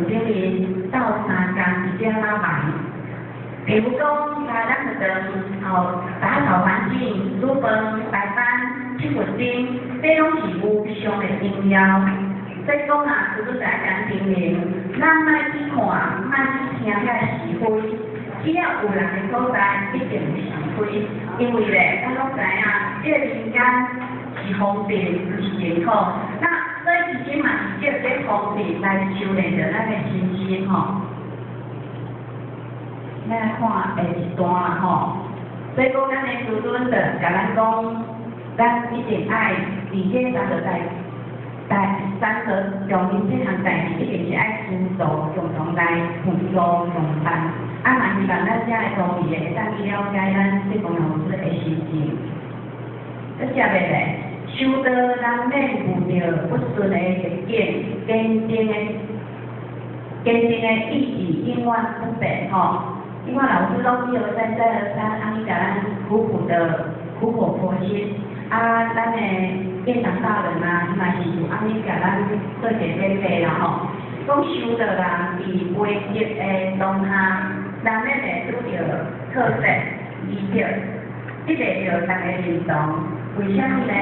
经理到3工直接拉忙。比如讲，咱学堂打扫环境、煮饭、排班、吸卫生，这拢是无上的重要。所以讲啊，除了在讲经营，咱莫去看，莫去听遐是非。只要有人的所在，一定有是非。因为咧，咱拢知影，这个民间是方便，不是健康。那所以其实嘛是借这方便来修炼着咱的身心吼。咱来看下一段啦吼。所以讲，咱的师尊就甲咱讲，咱一定爱伫这三个重要这项代志，一定是爱尊重共同来互助共办。嘛希望咱遮的同事会当去了解咱这公老师的心情。接下来，修道人免遇到不顺的逆境，坚定的意志永远不变吼。因为老师拢一而再再而三，安尼甲咱苦口婆心。咱的院长大人啊，嘛是有安尼甲咱做一个勉励啦吼。讲修道人伫培植的当下，人咧会拄着特色、意识，得着大家认同。为虾米呢？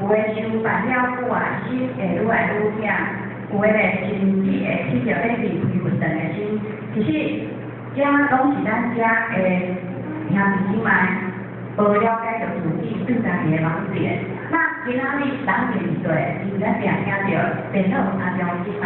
有的修办了久啊，心会愈来愈痛；有的咧甚至会起着咧离开佛神的心。其实，这拢是咱遮的兄弟姊妹无了解着自己对家己的盲点。那今仔日人面对，伊在听着电脑阿中即嘛。